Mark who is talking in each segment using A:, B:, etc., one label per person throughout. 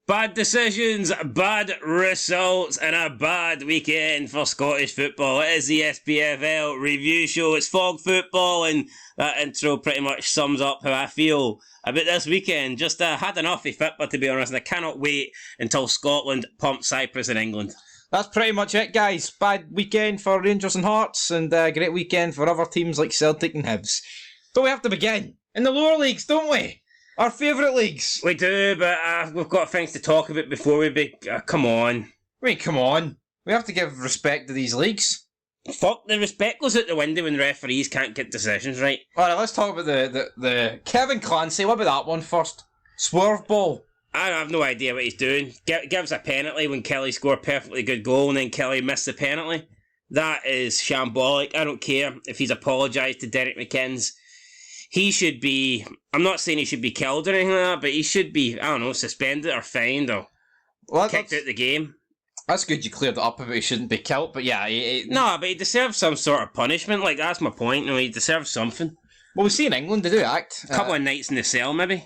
A: Bad decisions, bad results, and a bad weekend for Scottish football. It is the Spfl review show. It's Fog Football, and that intro pretty much sums up how I feel about this weekend. Just had enough of football, to be honest, and I cannot wait until Scotland pump Cyprus in England.
B: That's pretty much it, guys. Bad weekend for Rangers and Hearts, and a great weekend for other teams like Celtic and Hibs. But we have to begin in the lower leagues, don't we? Our favourite leagues.
A: We do, but we've got things to talk about before we come on.
B: Wait, come on. We have to give respect to these leagues.
A: Fuck, the respect goes out the window when referees can't get decisions right.
B: Alright, let's talk about the Kevin Clancy. What about that one first? Swerve ball.
A: I have no idea what he's doing. Gives a penalty when Killie scored a perfectly good goal and then Killie missed the penalty. That is shambolic. I don't care if he's apologised to Derek McInnes. He should be, I'm not saying he should be killed or anything like that, but he should be, I don't know, suspended or fined or kicked out the game.
B: That's good you cleared it up about he shouldn't be killed, but yeah.
A: No, but he deserves some sort of punishment, like that's my point. No, he deserves something.
B: Well, we see in England they do act.
A: A couple of nights in the cell, maybe.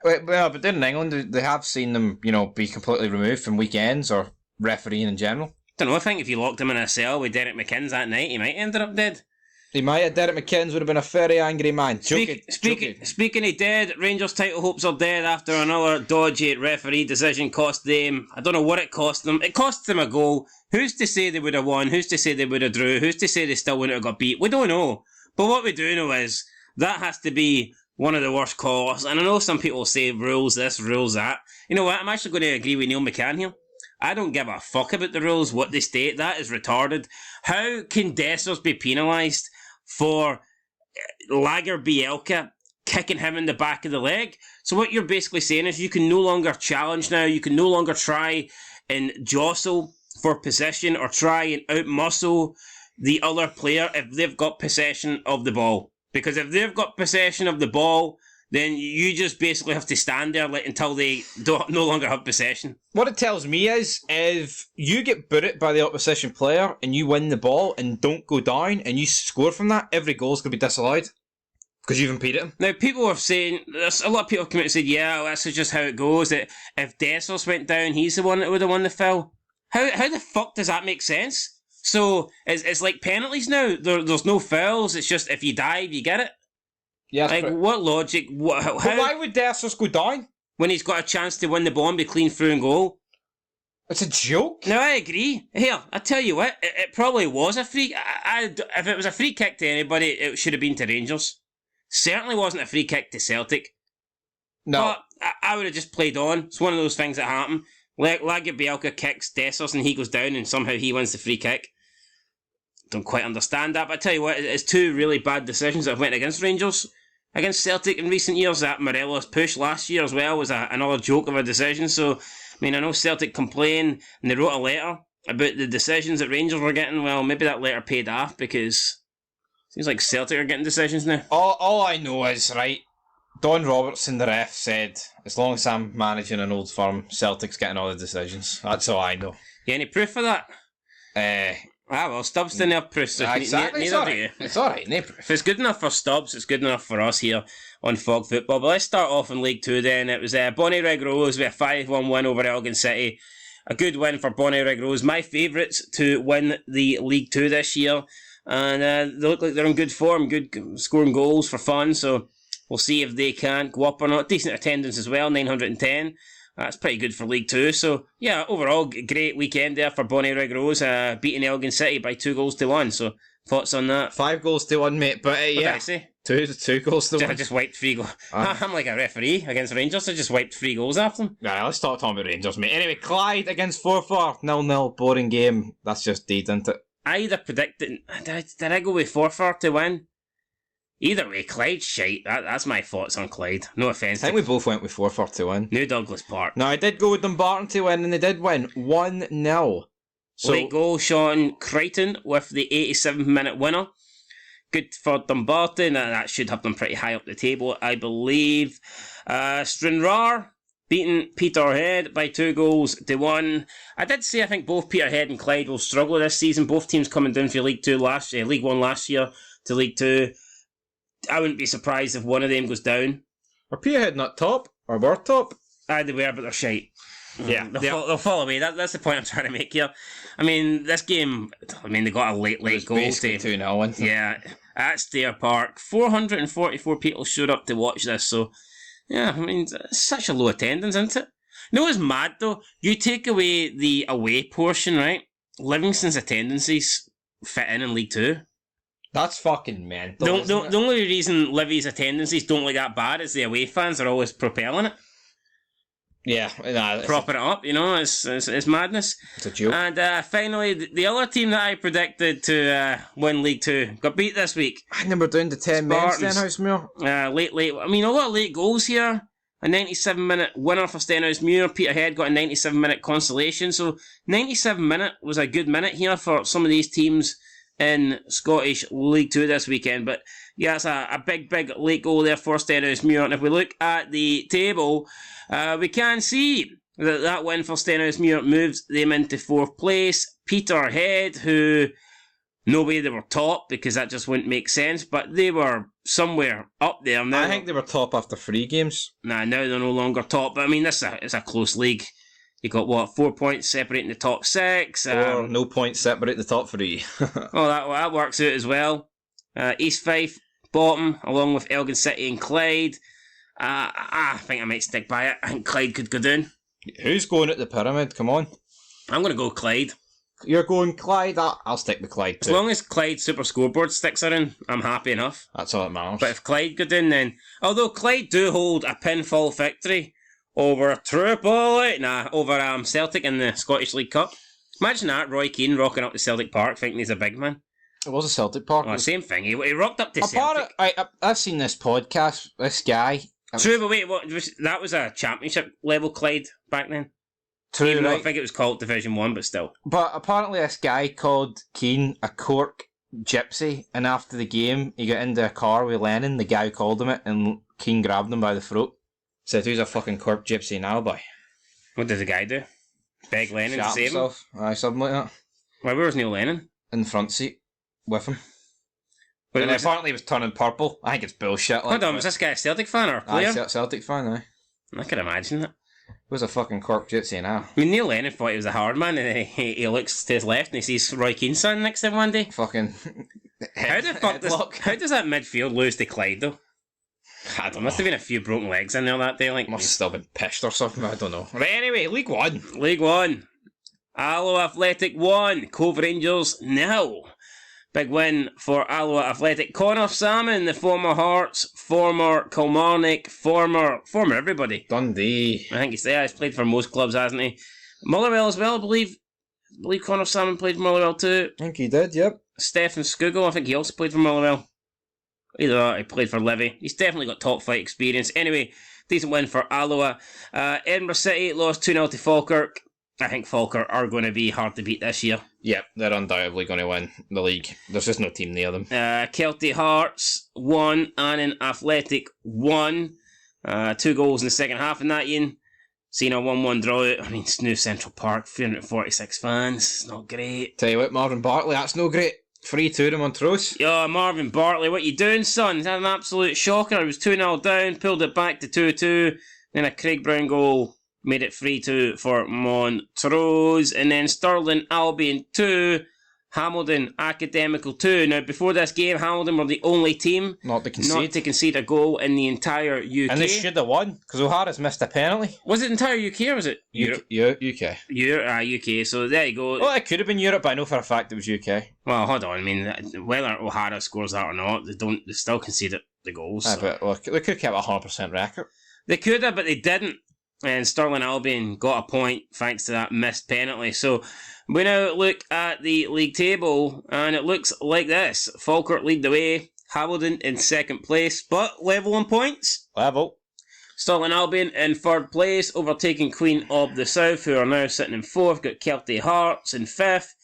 B: Well, but then in England they have seen them, be completely removed from weekends or refereeing in general.
A: Don't know, I think if you locked him in a cell with Derek McInnes that night, he might end up dead.
B: He might have. Derek McInnes would have been a very angry man.
A: Speaking of dead, Rangers' title hopes are dead after another dodgy referee decision cost them. I don't know what it cost them. It cost them a goal. Who's to say they would have won? Who's to say they would have drew? Who's to say they still wouldn't have got beat? We don't know. But what we do know is that has to be one of the worst calls. And I know some people say rules this, rules that. You know what? I'm actually going to agree with Neil McCann here. I don't give a fuck about the rules, what they state. That is retarded. How can Dessers be penalised for Lager Bielka kicking him in the back of the leg? So what you're basically saying is you can no longer challenge now, you can no longer try and jostle for possession or try and outmuscle the other player if they've got possession of the ball. Because if they've got possession of the ball, then you just basically have to stand there until they no longer have possession.
B: What it tells me is, if you get booted by the opposition player and you win the ball and don't go down and you score from that, every goal's going to be disallowed. Because you've impeded him.
A: Now, people are saying, there's a lot of people have come out and said, yeah, well, this is just how it goes, that if Dessers went down, he's the one that would have won the foul. How the fuck does that make sense? So, it's like penalties now. There's no fouls, it's just if you dive, you get it.
B: Yeah,
A: what logic? How,
B: why would Dessers go down?
A: When he's got a chance to win the ball and be clean through and goal.
B: It's a joke.
A: No, I agree. Here, I tell you what, it probably was a free... if it was a free kick to anybody, it should have been to Rangers. Certainly wasn't a free kick to Celtic.
B: No.
A: But I would have just played on. It's one of those things that happen. Lager Bielka kicks Dessers and he goes down and somehow he wins the free kick. Don't quite understand that, but I tell you what, it's two really bad decisions that have went against Rangers. Against Celtic in recent years, that Morelos push last year as well was another joke of a decision. So, I mean, I know Celtic complain and they wrote a letter about the decisions that Rangers were getting. Well, maybe that letter paid off because it seems like Celtic are getting decisions now.
B: All I know is, right, Don Robertson, the ref, said, as long as I'm managing an old firm, Celtic's getting all the decisions. That's all I know.
A: You any proof for that? Well, Stubbs didn't have proof, so
B: exactly.
A: neither do you.
B: It's alright, no proof.
A: If it's good enough for Stubbs, it's good enough for us here on Fog Football. But let's start off in League 2 then. It was Bonnyrigg Rose with a 5-1 win over Elgin City. A good win for Bonnyrigg Rose. My favourites to win the League 2 this year. And they look like they're in good form, good scoring goals for fun. So we'll see if they can go up or not. Decent attendance as well, 910. That's pretty good for League 2. So, yeah, overall, great weekend there for Bonnyrigg Rose, beating Elgin City by 2-1. So, thoughts on that?
B: 5-1, mate. But,
A: what
B: yeah.
A: Did I say?
B: 2-1.
A: I just wiped 3 goals. I'm like a referee against Rangers. I just wiped 3 goals after them.
B: Right, let's start talking about Rangers, mate. Anyway, Clyde against Forfar. 0-0. Boring game. That's just deed, isn't it?
A: I either predicted... Did I go with Forfar to win? Either way, Clyde's shite. That's my thoughts on Clyde. No offence.
B: I think we both went with Forfar to win.
A: New Douglas Park.
B: No, I did go with Dumbarton to win, and they did win 1-0.
A: So, late goal, Sean Crichton with the 87th minute winner. Good for Dumbarton. That should have them pretty high up the table, I believe. Stranraer beating Peterhead by 2-1. I did say I think both Peterhead and Clyde will struggle this season. Both teams coming down for League 1 last year to League 2. I wouldn't be surprised if one of them goes down.
B: Are Peterhead not top? Or were top?
A: They were, but they're shite.
B: Yeah,
A: They'll fall away. That's the point I'm trying to make here. I mean, this game, they got a late goal.
B: Basically 2-0.
A: Yeah, at Stair Park. 444 people showed up to watch this, so, yeah, I mean, it's such a low attendance, isn't it? You know what's mad, though? You take away the away portion, right? Livingston's attendances fit in League 2.
B: That's fucking mental.
A: The only reason Livy's attendances don't look that bad is the away fans are always propelling it.
B: Yeah,
A: propping it up, it's madness.
B: It's a joke.
A: And finally, the other team that I predicted to win League 2 got beat this week.
B: I think we're down to 10 men, Stenhousemuir.
A: Late. I mean, a lot of late goals here. A 97-minute winner for Stenhousemuir. Peterhead got a 97-minute consolation. So 97-minute was a good minute here for some of these teams in Scottish League 2 this weekend. But yeah, it's a big late goal there for Stenhousemuir. And if we look at the table, we can see that win for Stenhousemuir moves them into 4th place. Peterhead, who no way they were top, because that just wouldn't make sense, but they were somewhere up there. Now,
B: I think they were top after 3 games.
A: Now they're no longer top. But I mean, it's a close league. You got 4 points separating the top 6.
B: Or no points separate the top 3.
A: Oh, that works out as well. East Fife bottom, along with Elgin City and Clyde. I think I might stick by it. I think Clyde could go down.
B: Who's going at the pyramid? Come on.
A: I'm going to go Clyde.
B: You're going Clyde? I'll stick with Clyde too.
A: As long as Clyde Super Scoreboard sticks around, I'm happy enough.
B: That's all that matters.
A: But if Clyde go down then... Although Clyde do hold a pinfall victory over over Celtic in the Scottish League Cup. Imagine that, Roy Keane rocking up to Celtic Park thinking he's a big man.
B: It was a Celtic Park.
A: Oh, same thing. He rocked up to Celtic.
B: I've seen this podcast, this guy...
A: True, but wait, that was a championship level Clyde back then.
B: True,
A: Even though
B: right.
A: I think it was called Division 1, but still.
B: But apparently this guy called Keane a Cork gypsy, and after the game he got into a car with Lennon, the guy who called him it, and Keane grabbed him by the throat. Said, who's a fucking Cork gypsy now, boy?
A: What did the guy do? Beg Lennon to save him?
B: Aye, something like that.
A: Why, where was Neil Lennon?
B: In the front seat with him.
A: But
B: and apparently he was turning purple. I think it's bullshit.
A: Hold on, was this guy a Celtic fan or a player?
B: Aye, Celtic fan, aye.
A: I can imagine that.
B: Who's a fucking Cork gypsy now?
A: I mean, Neil Lennon thought he was a hard man, and he looks to his left and he sees Roy Keane standing next to him one day.
B: Fucking...
A: How does that midfield lose to Clyde, though?
B: I don't know.
A: Must have been a few broken legs in there that day.
B: Must have still been pissed or something, I don't know. Right, anyway, League 1.
A: League 1. Alloa Athletic 1, Cove Rangers 0. Big win for Alloa Athletic. Connor Salmon, the former Hearts, former Kilmarnock, former everybody.
B: Dundee.
A: I think he's played for most clubs, hasn't he? Motherwell as well, I believe Connor Salmon played for Motherwell too.
B: I think he did, yep.
A: Stefan Skugel, I think he also played for Motherwell. Either that, he played for Livy. He's definitely got top flight experience. Anyway, decent win for Alloa. Edinburgh City lost 2-0 to Falkirk. I think Falkirk are going to be hard to beat this year.
B: Yep, they're undoubtedly going to win the league. There's just no team near them.
A: Kelty Hearts 1, Annan Athletic 1. 2 goals in the second half in that, Ian. Seen a 1-1 draw out. I mean, it's New Central Park, 346 fans. It's not great.
B: Tell you what, Marvin Bartley, that's no great. 3-2 to Montrose.
A: Yeah, Marvin Bartley, what you doing, son? He's had an absolute shocker. He was 2-0 down, pulled it back to 2-2. Then a Craig Brown goal made it 3-2 for Montrose. And then Stirling Albion 2, Hamilton Academical 2. Now, before this game, Hamilton were the only team
B: not to
A: concede a goal in the entire UK.
B: And they should have won, because O'Hara's missed a penalty.
A: Was it entire UK or was it Europe?
B: UK.
A: UK, so there you go.
B: Well, it could have been Europe, but I know for a fact it was UK.
A: Well, hold on, I mean, whether O'Hara scores that or not, they still concede the goals.
B: So. But look, they could have kept a 100% record.
A: They could have, but they didn't. And Stirling Albion got a point thanks to that missed penalty. So we now look at the league table, and it looks like this. Falkirk lead the way, Hamilton in second place, but level on points.
B: Level.
A: Stirling Albion in third place, overtaking Queen of the South, who are now sitting in fourth. Got Kelty Hearts in fifth,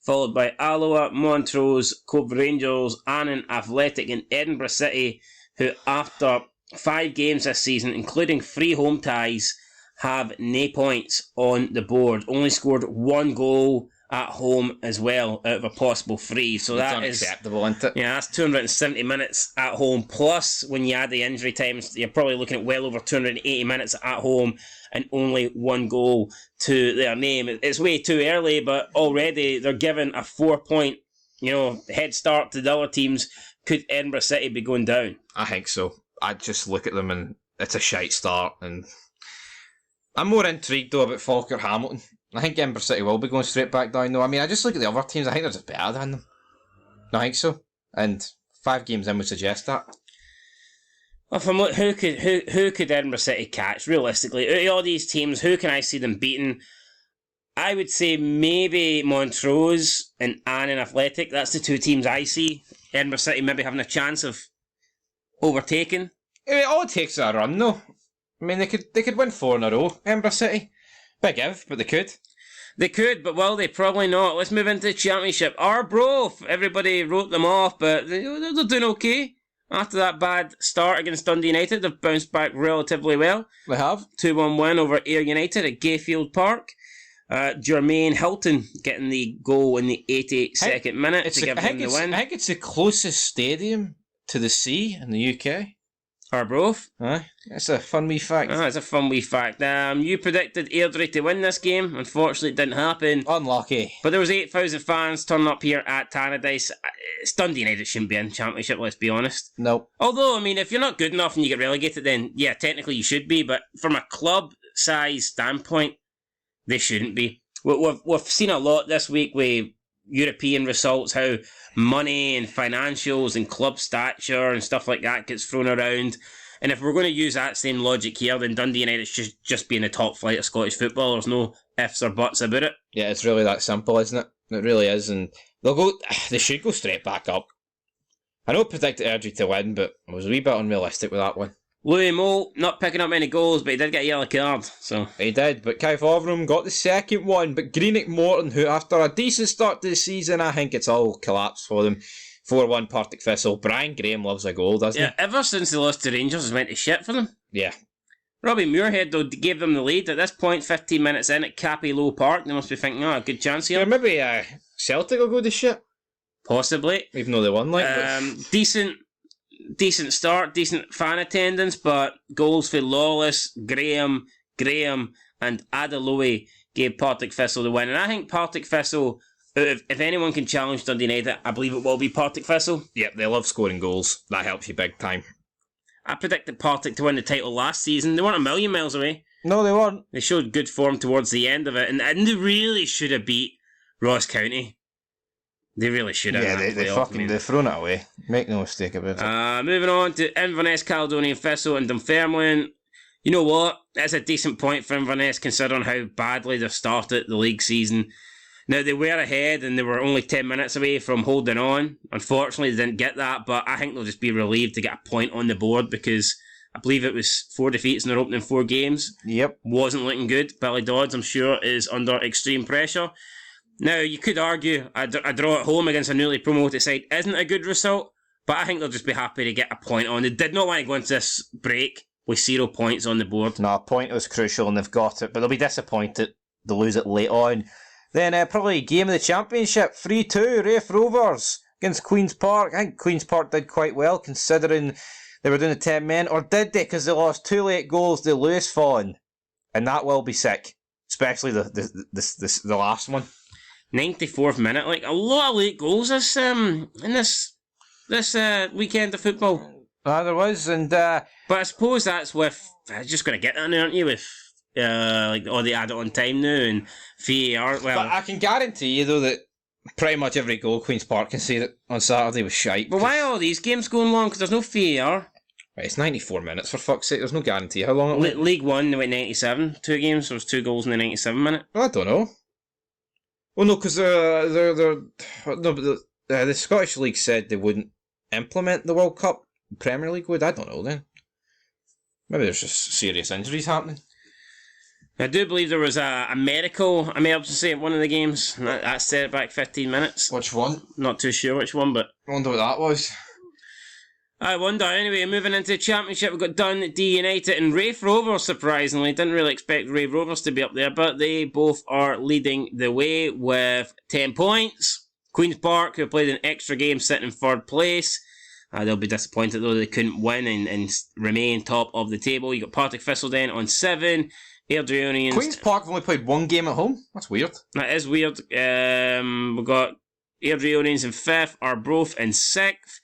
A: followed by Alloa, Montrose, Cove Rangers, Annan Athletic, and Edinburgh City, who after 5 games this season, including 3 home ties, have no points on the board. Only scored 1 goal at home as well, out of a possible 3. So
B: That's
A: that is
B: unacceptable, isn't it?
A: Yeah, that's 270 minutes at home. Plus, when you add the injury times, you're probably looking at well over 280 minutes at home and only 1 goal to their name. It's way too early, but already they're given a 4-point, head start to the other teams. Could Edinburgh City be going down?
B: I think so. I just look at them and it's a shite start. And I'm more intrigued though about Falkirk Hamilton. I think Edinburgh City will be going straight back down though. I mean, I just look at the other teams. I think they're just better than them. I think so. And 5 games in would suggest that.
A: Well, from who could Edinburgh City catch realistically? Out of all these teams, who can I see them beating? I would say maybe Montrose and Annan Athletic. That's the 2 teams I see Edinburgh City maybe having a chance of overtaking.
B: All it takes is a run though. I mean, they could win 4 in a row, Edinburgh City. Big if, but they could.
A: They could, but will they? Probably not. Let's move into the Championship. Arbroath, everybody wrote them off, but they're doing okay. After that bad start against Dundee United, they've bounced back relatively well.
B: They have.
A: 2-1 win over Ayr United at Gayfield Park. Jermaine Hilton getting the goal in the 82nd minute to give them the win.
B: I think it's the closest stadium to the sea in the UK.
A: Arbroath.
B: Aye, that's a fun wee fact.
A: It's a fun wee fact. You predicted Airdrie to win this game. Unfortunately, it didn't happen.
B: Unlucky.
A: But there was 8,000 fans turning up here at Tannadice. It's Dundee United shouldn't be in Championship, let's be honest.
B: Nope.
A: Although, I mean, if you're not good enough and you get relegated, then yeah, technically you should be. But from a club size standpoint, they shouldn't be. We've seen a lot this week with European results, how money and financials and club stature and stuff like that gets thrown around. And if we're going to use that same logic here, then Dundee United should just be in the top flight of Scottish football. There's no ifs or buts about it.
B: Yeah, it's really that simple, isn't it? It really is, and they should go straight back up. I know I predicted Airdrie to win, but I was a wee bit unrealistic with that one.
A: Louis Moult not picking up many goals, but he did get a yellow card. So
B: he did, but Kai Foverum got the second one. But Greenock Morton, who after a decent start to the season, I think it's all collapsed for them. 4-1 Partick Thistle. Brian Graham loves a goal, doesn't he?
A: Yeah, ever since they lost to Rangers, it's went to shit for them.
B: Yeah.
A: Robbie Muirhead, though, gave them the lead. At this point, 15 minutes in at Cappy Low Park, they must be thinking, a good chance here.
B: Yeah, maybe Celtic will go to shit.
A: Possibly.
B: Even though they won,
A: Decent start, decent fan attendance, but goals for Lawless, Graham, and Adaloe gave Partick Thistle the win. And I think Partick Thistle, if anyone can challenge Dundee United, I believe it will be Partick Thistle.
B: Yep, they love scoring goals. That helps you big time.
A: I predicted Partick to win the title last season. They weren't a million miles away.
B: No, they weren't.
A: They showed good form towards the end of it, and they really should have beat Ross County. They really should have.
B: Yeah, they've thrown it away. Make no mistake about it.
A: Moving on to Inverness, Caledonian Thistle and Dunfermline. You know what? That's a decent point for Inverness considering how badly they've started the league season. Now, they were ahead and they were only 10 minutes away from holding on. Unfortunately, they didn't get that, but I think they'll just be relieved to get a point on the board because I believe it was 4 defeats in their opening 4 games.
B: Yep.
A: Wasn't looking good. Billy Dodds, I'm sure, is under extreme pressure. Now, you could argue a draw at home against a newly promoted side isn't a good result, but I think they'll just be happy to get a point on. They did not want to go into this break with 0 points on the board.
B: No, a point was crucial and they've got it, but they'll be disappointed they'll lose it late on. Then probably game of the Championship, 3-2, Rafe Rovers against Queen's Park. I think Queen's Park did quite well considering they were doing the 10 men, or did they? Because they lost 2 late goals to Lewis Fawn, and that will be sick, especially the last one.
A: 94th minute, like a lot of late goals in this weekend of football.
B: There was, and
A: but I suppose that's with just going to get that now, aren't you? With like all the added on time now and VAR. Well,
B: but I can guarantee you though that pretty much every goal Queen's Park conceded on Saturday was shite.
A: But why are all these games going long? Because there's no VAR.
B: Right, it's 94 minutes for fuck's sake. There's no guarantee how long it went.
A: League One, they went 97. 2 games, there was 2 goals in the 97 minute.
B: I don't know. Well, no, because the Scottish League said they wouldn't implement the World Cup. Premier League would. I don't know then. Maybe there's just serious injuries happening.
A: I do believe there was a medical, I may have to say, at one of the games. That set it back 15 minutes.
B: Which one?
A: Not too sure which one, but
B: I wonder what that was.
A: I wonder. Anyway, moving into the Championship, we've got Dundee United and Raith Rovers, surprisingly. Didn't really expect Raith Rovers to be up there, but they both are leading the way with 10 points. Queen's Park, who played an extra game, sitting in third place. They'll be disappointed, though, they couldn't win and remain top of the table. You got Partick Thistledown on 7. Airdrie Unions.
B: Queen's Park have only played one game at home? That's weird.
A: That is weird. We've got Airdrie Unions in 5th, Arbroath in 6th.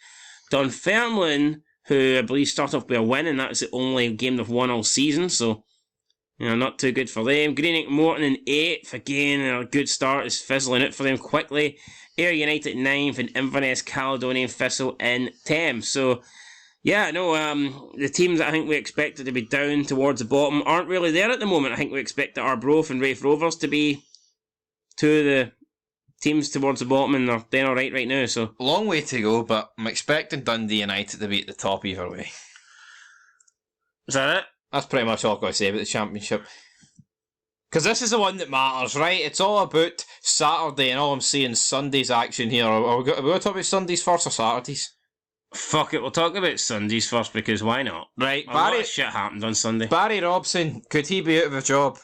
A: Dunfermline, who I believe started off with a win, and that was the only game they've won all season, so not too good for them. Greenock Morton in 8th, again, a good start is fizzling out for them quickly. Ayr United 9th, and Inverness Caledonian Thistle in 10th. So, the teams that I think we expected to be down towards the bottom aren't really there at the moment. I think we expect Arbroath and Raith Rovers to be two of the teams towards the bottom, and they're doing alright right now, so.
B: Long way to go, but I'm expecting Dundee United to be at the top either way.
A: Is that it?
B: That's pretty much all I've got to say about the Championship. Because this is the one that matters, right? It's all about Saturday, and all I'm seeing Sunday's action here. Are we going to talk about Sundays first or Saturdays?
A: Fuck it, we'll talk about Sundays first, because why not?
B: Right,
A: a lot of shit happened on Sunday.
B: Barry Robson, could he be out of a job?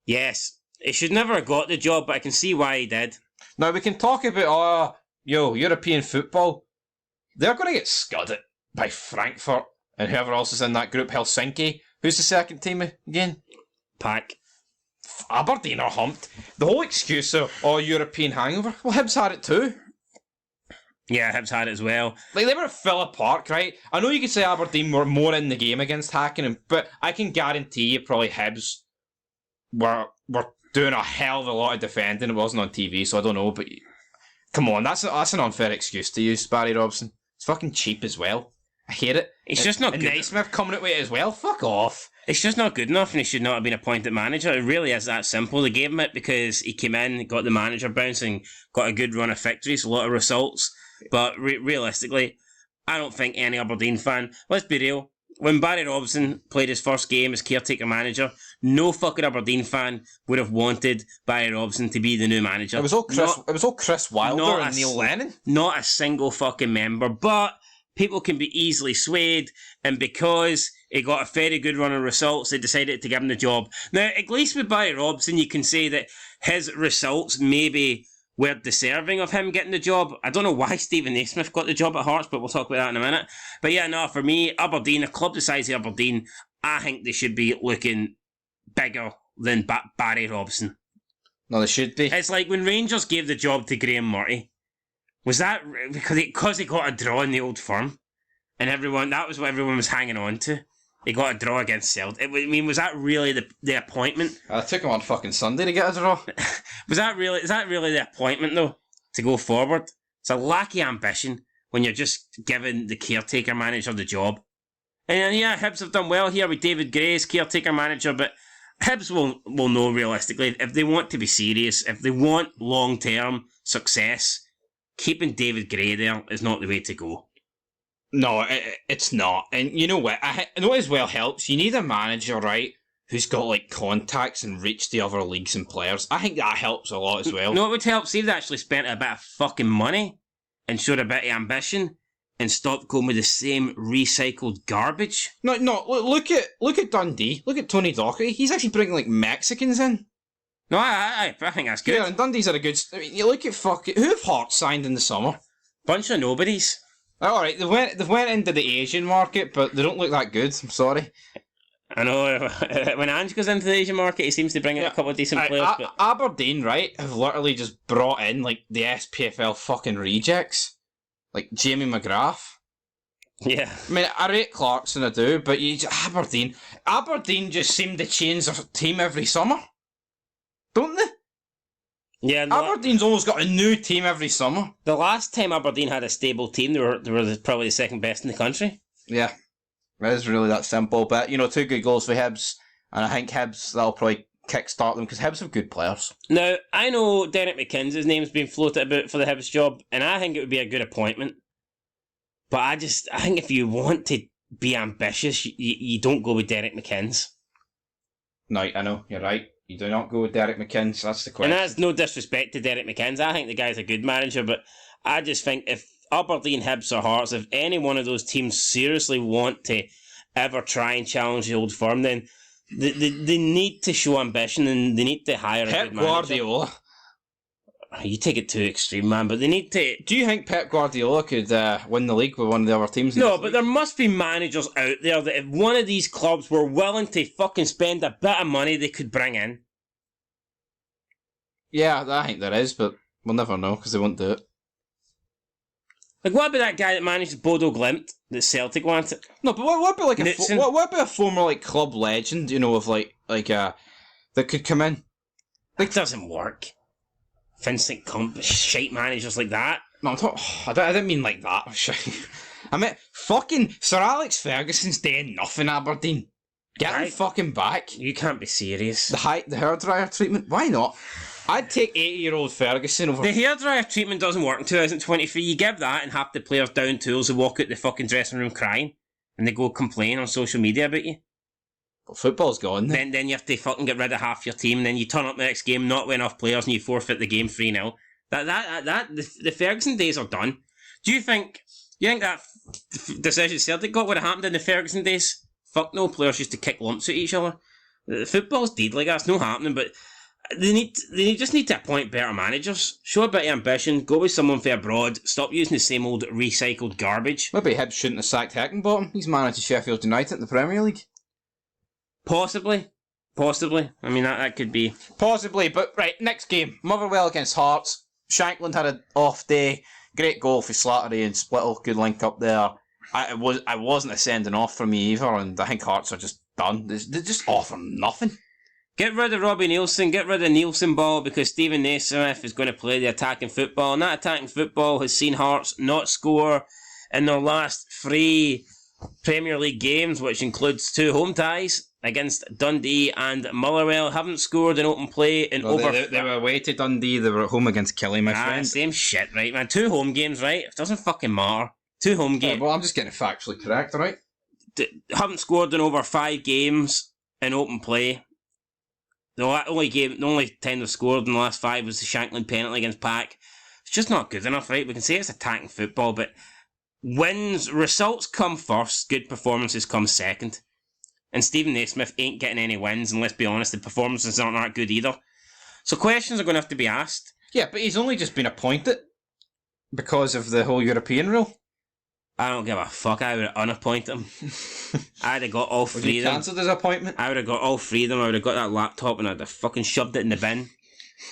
A: Yes. He should never have got the job, but I can see why he did.
B: Now, we can talk about, European football. They're going to get scudded by Frankfurt and whoever else is in that group, Helsinki. Who's the second team again?
A: Pack.
B: Aberdeen are humped. The whole excuse of, European hangover. Well, Hibs had it too.
A: Yeah, Hibs had it as well.
B: Like, they were at Villa Park, right? I know you could say Aberdeen were more in the game against Hacken, but I can guarantee you probably Hibs were doing a hell of a lot of defending. It wasn't on TV, so I don't know, but come on, that's an unfair excuse to use, Barry Robson. It's fucking cheap as well. I hate it.
A: It's just not good.
B: And Naismith coming out with it as well. Fuck off.
A: It's just not good enough, and he should not have been appointed manager. It really is that simple. They gave him it because he came in, got the manager bounce, and got a good run of victories, a lot of results. But realistically, I don't think any Aberdeen fan, let's be real, when Barry Robson played his first game as caretaker manager, no fucking Aberdeen fan would have wanted Barry Robson to be the new manager.
B: It was all Chris Wilder and Neil Lennon.
A: Not a single fucking member, but people can be easily swayed, and because he got a very good run of results, they decided to give him the job. Now, at least with Barry Robson, you can say that his results maybe were deserving of him getting the job. I don't know why Stephen Naismith got the job at Hearts, but we'll talk about that in a minute. But yeah, no, for me, Aberdeen, a club the size of Aberdeen, I think they should be looking bigger than Barry Robson.
B: No, they should be.
A: It's like when Rangers gave the job to Graham Murray. Was that because he got a draw in the Old Firm? And that was what everyone was hanging on to. He got a draw against Celtic. Was that really the appointment?
B: I took him on fucking Sunday to get a draw.
A: Is that really the appointment, though, to go forward? It's a lack of ambition when you're just giving the caretaker manager the job. And yeah, Hibs have done well here with David Gray as caretaker manager, but Hibs will know realistically, if they want to be serious, if they want long-term success, keeping David Gray there is not the way to go.
B: No, it's not. And you know what? I know as well helps. You need a manager, right, who's got like contacts and reach to other leagues and players. I think that helps a lot as well.
A: No, it would help. See if they actually spent a bit of fucking money and showed a bit of ambition and stopped going with the same recycled garbage.
B: No. Look at Dundee. Look at Tony Docherty. He's actually bringing like Mexicans in.
A: No, I think that's good.
B: Yeah, and Dundee's are a good. I mean, you look at who have Hearts signed in the summer?
A: Bunch of nobodies.
B: All right, they went into the Asian market, but they don't look that good. I'm sorry.
A: I know, when Ange goes into the Asian market, he seems to bring in a couple of decent players. But
B: Aberdeen, right, have literally just brought in, like, the SPFL fucking rejects. Like, Jamie McGrath.
A: Yeah.
B: I mean, I rate Clarkson, I do, but Aberdeen just seem to change their team every summer. Don't they?
A: Yeah,
B: Aberdeen's almost got a new team every summer.
A: The last time Aberdeen had a stable team, they were probably the second best in the country.
B: Yeah, it is really that simple. But, 2 good goals for Hibs, and I think Hibs, that'll probably kickstart them, because Hibs have good players.
A: Now, I know Derek McKinn's name's been floated about for the Hibs job, and I think it would be a good appointment. But I think if you want to be ambitious, you don't go with Derek McKinn's.
B: No, I know, you're right. You do not go with Derek McKinn's, that's the question.
A: And that's no disrespect to Derek McKinn's. I think the guy's a good manager, but I just think if Aberdeen, Hibs or Hearts, if any one of those teams seriously want to ever try and challenge the old firm, then they need to show ambition and they need to hire a
B: Pep
A: good manager.
B: Guardiola.
A: You take it too extreme, man, but they need to...
B: Do you think Pep Guardiola could win the league with one of the other teams?
A: No, but there must be managers out there that if one of these clubs were willing to fucking spend a bit of money, they could bring in.
B: Yeah, I think there is, but we'll never know because they won't do it.
A: Like, what about that guy that managed Bodo Glimt that Celtic wanted?
B: No, but what about like
A: Knutson?
B: what about a former like club legend? You know, of like that could come in.
A: It doesn't work. Vincent Kompany, shite managers like that.
B: No, I didn't mean like that. I meant fucking Sir Alex Ferguson's doing nothing, Aberdeen. Get him
A: Right.
B: fucking back.
A: You can't be serious.
B: The hairdryer treatment. Why not? I'd take 80-year-old Ferguson over.
A: The hairdryer treatment doesn't work in 2023. You give that and half the players down tools who walk out the fucking dressing room crying and they go complain on social media about you.
B: But football's gone.
A: Then you have to fucking get rid of half your team and then you turn up the next game, not with enough players and you forfeit the game 3-0. The Ferguson days are done. Do you think that decision Celtic got would have happened in the Ferguson days? Fuck no, players used to kick lumps at each other. Football's dead, like that's not happening, but they just need to appoint better managers. Show a bit of ambition, go with someone from abroad, stop using the same old recycled garbage.
B: Maybe Hibs shouldn't have sacked Heckingbottom. He's managed Sheffield United in the Premier League.
A: Possibly. I mean, that could be.
B: Possibly, but right, next game. Motherwell against Hearts. Shankland had an off day. Great goal for Slattery and Spfl. Good link up there. I wasn't a sending off for me either, and I think Hearts are just done. They just offer nothing.
A: Get rid of Robbie Nielsen, get rid of Nielsen ball because Stephen Naismith is going to play the attacking football, and that attacking football has seen Hearts not score in their last 3 Premier League games, which includes 2 home ties against Dundee and Motherwell. Haven't scored in open play in over...
B: They were away to Dundee, they were at home against Killie, my friend.
A: Same shit, right, man. 2 home games, right? It doesn't fucking matter. 2 home games.
B: Well, I'm just getting it factually correct, alright?
A: Haven't scored in over 5 games in open play. The only time they've scored in the last 5 was the Shankland penalty against Pack. It's just not good enough, right? We can say it's attacking football, but results come first, good performances come second. And Stephen Naismith ain't getting any wins, and let's be honest, the performances aren't that good either. So questions are going to have to be asked.
B: Yeah, but he's only just been appointed because of the whole European rule.
A: I don't give a fuck. I would have unappointed him. I'd have got all 3
B: Would you
A: of them.
B: cancelled his appointment?
A: I would have got all 3 of them. I would have got that laptop and I'd have fucking shoved it in the bin.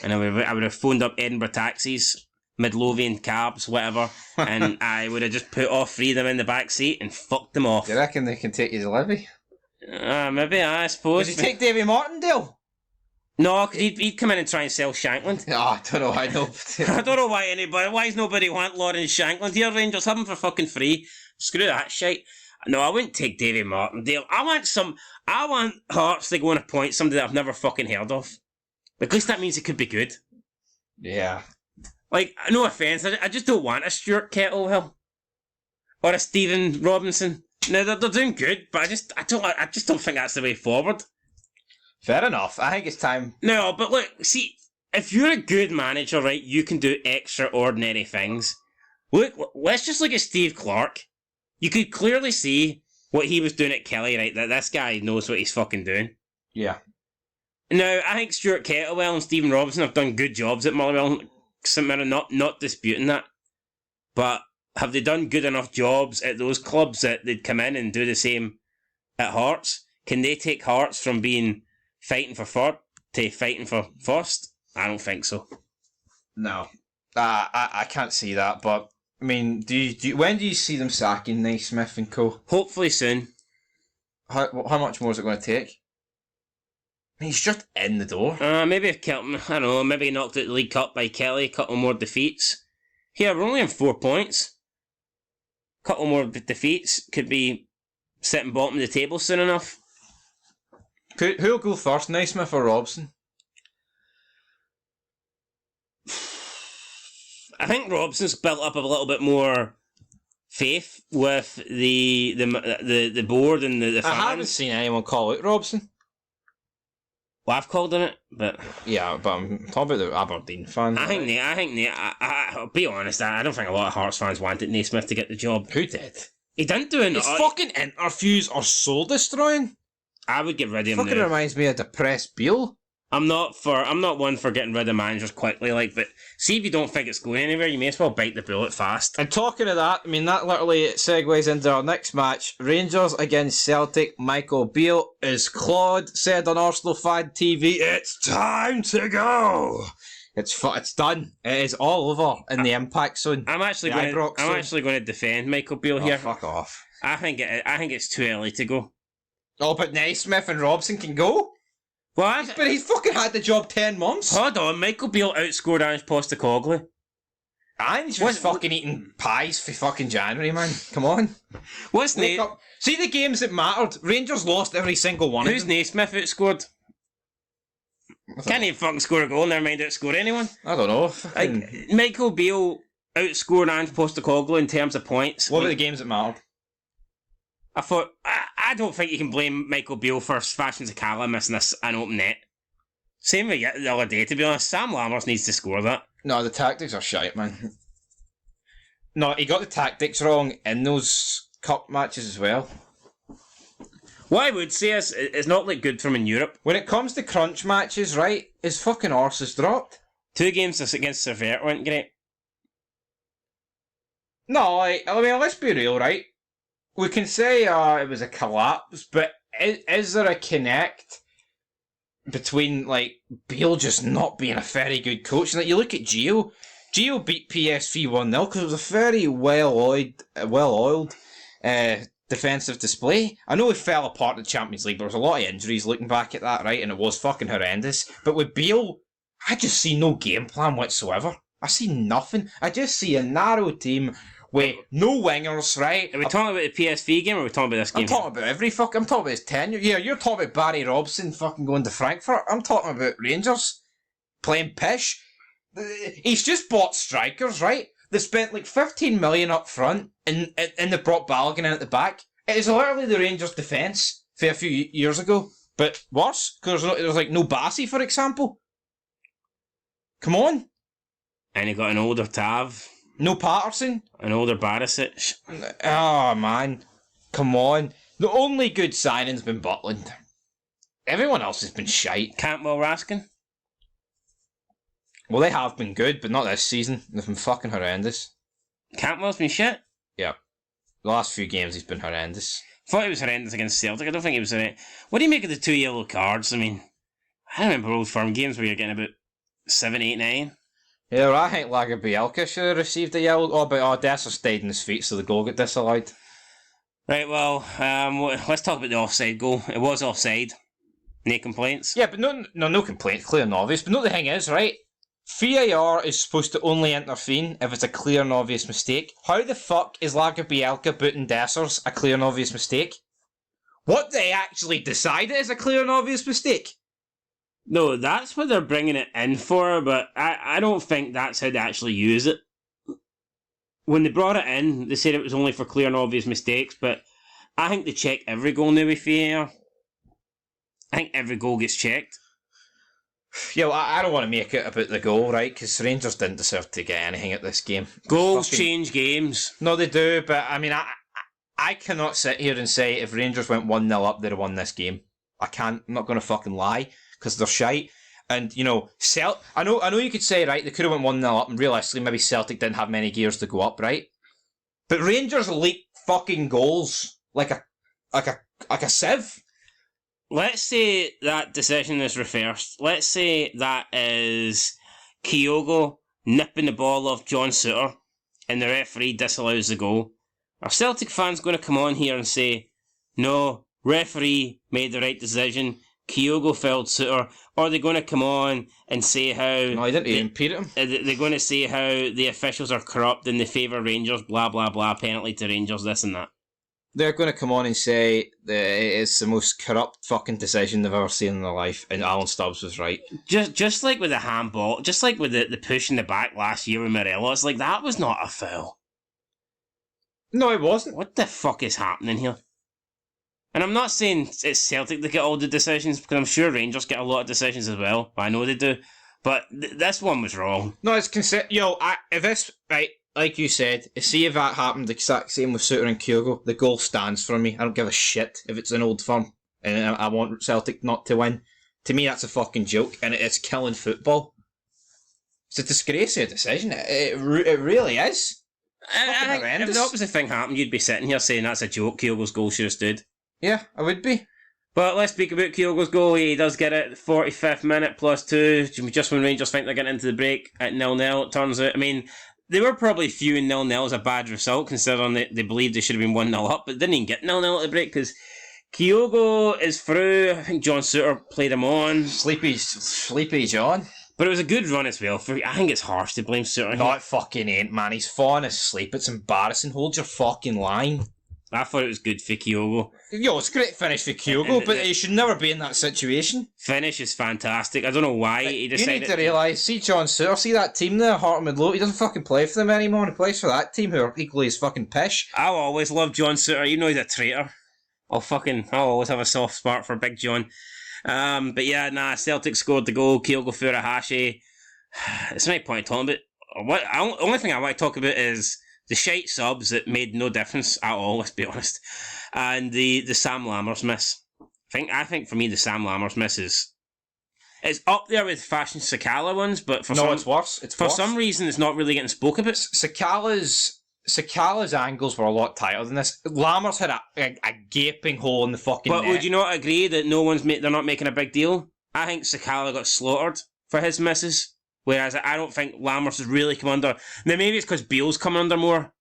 A: And I would have phoned up Edinburgh taxis, Midlothian cabs, whatever. And I would have just put all 3 of them in the back seat and fucked them off.
B: Do you reckon they can take you to Levy?
A: Maybe, I suppose.
B: Did he take Davy Martindale?
A: No, because he'd come in and try and sell Shankland.
B: Oh, I don't know, I know.
A: I don't know why does nobody want Lawrence Shankland here, Rangers? Have him for fucking free. Screw that shit. No, I wouldn't take Davy Martindale. I want Hearts to go and appoint somebody that I've never fucking heard of. At least that means it could be good.
B: Yeah.
A: Like, no offence, I just don't want a Stuart Kettlewell. Or a Stephen Robinson. No, they're doing good, but I just don't think that's the way forward.
B: Fair enough. I think it's time.
A: No, but look, see, if you're a good manager, right, you can do extraordinary things. Look, let's just look at Steve Clark. You could clearly see what he was doing at Killie, right, that this guy knows what he's fucking doing.
B: Yeah.
A: Now, I think Stuart Kettlewell and Stephen Robinson have done good jobs at Motherwell. St Mirren, not disputing that. But have they done good enough jobs at those clubs that they'd come in and do the same at Hearts? Can they take Hearts from being fighting for third to fighting for first? I don't think so.
B: No. I can't see that, but I mean, when do you see them sacking Naismith and co?
A: Hopefully soon.
B: How much more is it going to take? He's just in the door.
A: Maybe if Kelton, I don't know, maybe he knocked out the League Cup by Kelly, a couple more defeats. Here, we're only on 4 points. Couple more defeats, could be sitting bottom of the table soon enough.
B: Who'll go first, Naismith or Robson?
A: I think Robson's built up a little bit more faith with the board and the fans.
B: I haven't seen anyone call out Robson.
A: Well, I've called on it, but
B: Yeah, but I'm talking about the Aberdeen fans.
A: I'll be honest, I don't think a lot of Hearts fans wanted Naismith to get the job.
B: Who did?
A: He didn't do it.
B: His fucking interviews are soul destroying.
A: I would get rid of him
B: Fucking
A: now.
B: reminds me of depressed Beale.
A: I'm not one for getting rid of managers quickly, but see if you don't think it's going anywhere, you may as well bite the bullet fast.
B: And talking of that, I mean, that literally segues into our next match. Rangers against Celtic. Michael Beale, as Claude said on Arsenal Fan TV, it's time to go. It's done. It is all over in the impact zone.
A: I'm actually going to defend Michael Beale here.
B: Fuck off.
A: I think it's too early to go.
B: Oh, but Naismith and Robson can go?
A: What?
B: But he's fucking had the job 10 months.
A: Hold on, Michael Beale outscored Ange Postecoglou.
B: Ange was fucking eating pies for fucking January, man. Come on.
A: What's
B: See the games that mattered. Rangers lost every single one.
A: Who's Naismith outscored? Can't even fucking score a goal, never mind outscore anyone.
B: I don't know.
A: Michael Beale outscored Ange Postecoglou in terms of points.
B: What were the games that mattered?
A: I don't think you can blame Michael Beale for Sebastian Zakala missing an open net. Same with the other day, to be honest. Sam Lammers needs to score that.
B: No, the tactics are shite, man. No, he got the tactics wrong in those cup matches as well.
A: What I would say is, it's not looked good for him in Europe.
B: When it comes to crunch matches, right, his fucking arse is dropped.
A: 2 games against Servette weren't great.
B: No, I mean, let's be real, right? We can say it was a collapse, but is there a connect between, Beale just not being a very good coach? And you look at Gio beat PSV 1-0 because it was a very well-oiled defensive display. I know he fell apart in the Champions League, but there was a lot of injuries looking back at that, right? And it was fucking horrendous. But with Beale, I just see no game plan whatsoever. I see nothing. I just see a narrow team with no wingers, right?
A: Are we talking about the PSV game or are we talking about this game?
B: I'm talking about I'm talking about his tenure. Yeah, you're talking about Barry Robson fucking going to Frankfurt. I'm talking about Rangers playing pish. He's just bought strikers, right? They spent 15 million up front and they brought Balogun in at the back. It is literally the Rangers defence for a few years ago. But worse, because there's no Bassi, for example. Come on.
A: And you got an older Tav.
B: No Patterson.
A: An older Barisic.
B: Oh, man. Come on. The only good signing's been Butland. Everyone else has been shite.
A: Cantwell Raskin.
B: Well, they have been good, but not this season. They've been fucking horrendous.
A: Cantwell's been shit?
B: Yeah. The last few games he's been horrendous.
A: I thought he was horrendous against Celtic. I don't think he was horrendous. What do you make of the 2 yellow cards? I mean, I remember old firm games where you're getting about 7, 8, 9. Yeah,
B: well, I think Lagerbielke should have received a yellow. But Dessers stayed in his feet, so the goal got disallowed.
A: Right, well, let's talk about the offside goal. It was offside. No complaints?
B: Yeah, but no complaints, clear and obvious. But the thing is, right? VAR is supposed to only intervene if it's a clear and obvious mistake. How the fuck is Lagerbielke booting Dessers a clear and obvious mistake? What they actually decided is a clear and obvious mistake?
A: No, that's what they're bringing it in for, but I don't think that's how they actually use it. When they brought it in, they said it was only for clear and obvious mistakes, but I think they check every goal now with VAR. I think every goal gets checked.
B: Yeah, well, I don't want to make it about the goal, right? Because Rangers didn't deserve to get anything at this game.
A: Goals change games.
B: No, they do, but I mean, I cannot sit here and say if Rangers went 1-0 up, they'd have won this game. I can't. I'm not going to fucking lie. Because they're shite. And, I know you could say, right, they could have went 1-0 up, and realistically, maybe Celtic didn't have many gears to go up, right? But Rangers leaked fucking goals like a sieve.
A: Let's say that decision is reversed. Let's say that is Kyogo nipping the ball off John Souttar, and the referee disallows the goal. Are Celtic fans going to come on here and say, no, referee made the right decision, Kyogo fouled Souttar, or are they going to come on and say how...
B: No, he didn't even impede him.
A: They're going to say how the officials are corrupt and they favour Rangers, blah, blah, blah, penalty to Rangers, this and that.
B: They're going to come on and say that it is the most corrupt fucking decision they've ever seen in their life, and Alan Stubbs was right.
A: Just like with the handball, just like with the push in the back last year with Morelos, that was not a foul.
B: No, it wasn't.
A: What the fuck is happening here? And I'm not saying it's Celtic that get all the decisions, because I'm sure Rangers get a lot of decisions as well. I know they do. But this one was wrong.
B: No, it's if this, right, like you said, see if that happened the exact same with Suter and Kyogo, the goal stands for me. I don't give a shit if it's an Old Firm and I want Celtic not to win. To me, that's a fucking joke, and it's killing football. It's a disgrace of a decision. It really is.
A: I think if the opposite thing happened, you'd be sitting here saying that's a joke. Kyogo's goal should have stood.
B: Yeah, I would be.
A: But let's speak about Kyogo's goal. He does get it 45th minute +2. Just when Rangers think they're getting into the break at 0-0, it turns out. I mean, they were probably viewing 0-0 as a bad result, considering they believed they should have been 1-0 up, but didn't even get 0-0 at the break because Kyogo is through. I think John Suter played him on.
B: Sleepy John.
A: But it was a good run as well. I think it's harsh to blame Suter.
B: No, it fucking ain't, man. He's falling asleep. It's embarrassing. Hold your fucking line.
A: I thought it was good for Kyogo.
B: Yo, it's a great finish for Kyogo, but he should never be in that situation.
A: Finish is fantastic. I don't know why he decided...
B: You need to realise, see John Suter, see that team there, Hartman Midlow, he doesn't fucking play for them anymore. He plays for that team who are equally as fucking pish.
A: I'll always love John Suter, even though he's a traitor. I'll always have a soft spot for Big John. But yeah, Celtic scored the goal. Kyogo Furuhashi. It's no point talking about. The only thing I want to talk about is the shite subs that made no difference at all, let's be honest. And the Sam Lammers miss. I think for me the Sam Lammers miss is up there with Fashion Sakala ones, but
B: it's worse.
A: For some reason it's not really getting spoke about.
B: Sakala's angles were a lot tighter than this. Lammers had a gaping hole in the fucking net.
A: But would you not agree that they're not making a big deal? I think Sakala got slaughtered for his misses. Whereas I don't think Lammers has really come under... Now, maybe it's because Bale's coming under more.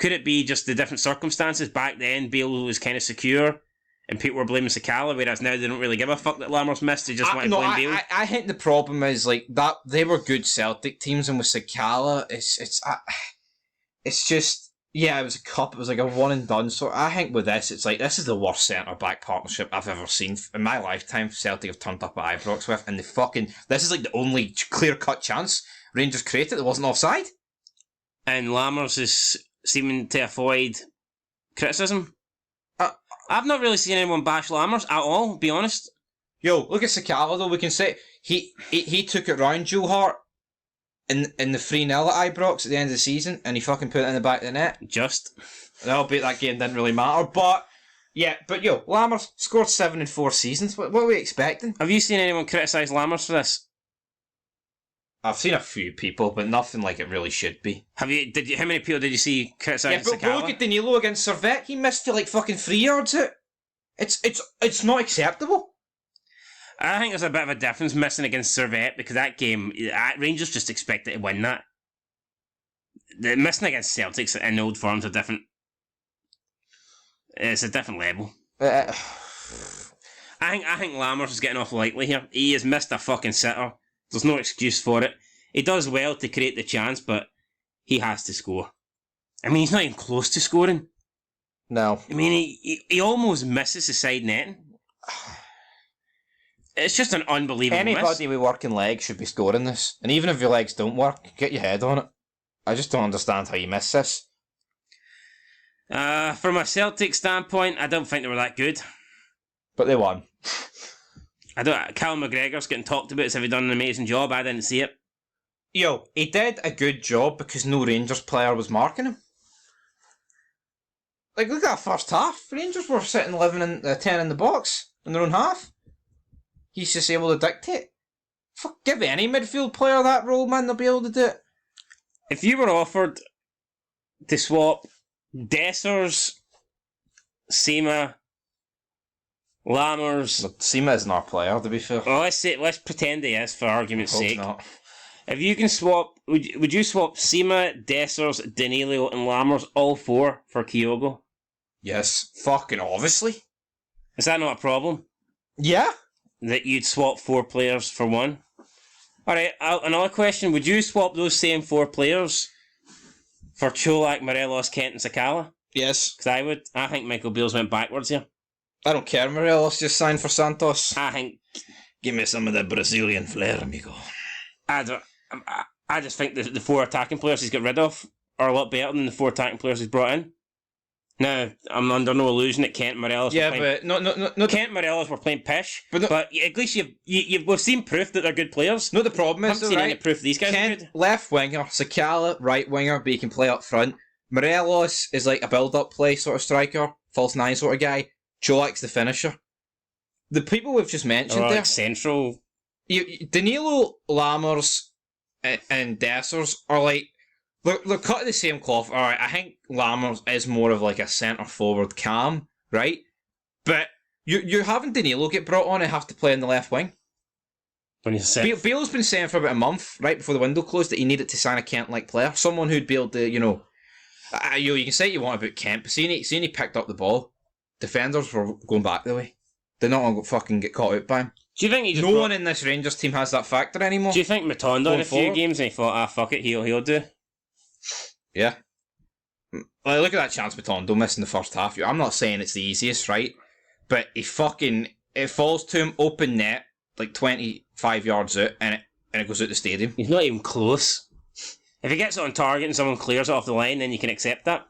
A: Could it be just the different circumstances? Back then, Bale was kind of secure, and people were blaming Sakala, whereas now they don't really give a fuck that Lammers missed. They just want to blame Bale.
B: I think the problem is, like, that they were good Celtic teams, and with Sakala, it's just... Yeah, it was a cup. It was like a one and done. So I think with this, it's like, this is the worst centre-back partnership I've ever seen in my lifetime. Celtic have turned up at Ibrox with, and this is like the only clear-cut chance Rangers created that wasn't offside.
A: And Lammers is seeming to avoid criticism. I've not really seen anyone bash Lammers at all, to be honest.
B: Yo, look at Sakala though. We can say he took it round Joe Hart in the 3-0 at Ibrox at the end of the season, and he fucking put it in the back of the net. Albeit that game didn't really matter, but yo, Lammers scored 7 in 4 seasons. What are we expecting?
A: Have you seen anyone criticise Lammers for this?
B: I've seen a few people, but nothing like it really should be.
A: How many people did you see criticise Sakala?
B: Yeah, but look at Danilo against Servette. He missed to like fucking 3 yards out. It's not acceptable.
A: I think there's a bit of a difference missing against Servette, because that game, Rangers just expected to win that. The missing against Celtics in Old Firms are different. It's a different level. I think Lammers is getting off lightly here. He has missed a fucking sitter. There's no excuse for it. He does well to create the chance, but he has to score. I mean, he's not even close to scoring.
B: No.
A: I mean, he almost misses the side net. It's just an unbelievable
B: Anybody with working legs should be scoring this. And even if your legs don't work, get your head on it. I just don't understand how you miss this.
A: From a Celtic standpoint, I don't think they were that good.
B: But they won.
A: Cal McGregor's getting talked about as if he'd done an amazing job. I didn't see it.
B: Yo, he did a good job because no Rangers player was marking him. Like, look at that first half. Rangers were sitting 10 in the box in their own half. He's just able to dictate. Fuck, give any midfield player that role, man. They'll be able to do it.
A: If you were offered to swap Dessers, Seema, Lammers...
B: Look, Seema isn't our player, to be fair.
A: Well, let's pretend he is, for argument's sake.
B: Not.
A: If you can swap... Would you swap Seema, Dessers, Danilo and Lammers, all 4 for Kyogo?
B: Yes. Fucking obviously.
A: Is that not a problem?
B: Yeah.
A: That you'd swap 4 players for 1? Alright, another question. Would you swap those same 4 players for Cholak, Morelos, Kent and Sakala?
B: Yes.
A: Because I would. I think Michael Beale's went backwards here.
B: I don't care. Morelos just signed for Santos.
A: I think...
B: Give me some of the Brazilian flair, amigo.
A: I just think the 4 attacking players he's got rid of are a lot better than the 4 attacking players he's brought in. Now, I'm under no illusion that Kent and Morelos
B: Yeah,
A: were playing...
B: but no.
A: Kent and Morelos were playing pish,
B: But
A: but at least we've seen proof that they're good players.
B: No, the problem
A: I
B: is,
A: haven't seen any
B: right?
A: proof these guys are
B: Kent,
A: good.
B: left winger, Sakala, right winger, but he can play up front. Morelos is like a build-up play sort of striker, false nine sort of guy. Colak's the finisher. The people we've just mentioned
A: Or
B: there,
A: like central...
B: Danilo, Lammers, and Dessers are like, they're cut of the same cloth. Alright, I think Lammers is more of like a centre-forward cam, right? But you're having Danilo get brought on and have to play in the left wing.
A: When you said...
B: Bale's been saying for about a month, right before the window closed, that he needed to sign a Kent-like player. Someone who'd be able to, you can say what you want about Kent, but seeing he picked up the ball, defenders were going back the way. They're not going to fucking get caught out by him.
A: Do you think he just
B: No one in this Rangers team has that factor anymore.
A: Do you think Matondo
B: Going
A: in a few
B: forward?
A: games and he thought, fuck it, he'll do?
B: Yeah. Like, look at that chance Matondo missed in the first half. I'm not saying it's the easiest, right? But it falls to him, open net, like 25 yards out, and it goes out the stadium.
A: He's not even close. If he gets it on target and someone clears it off the line, then you can accept that.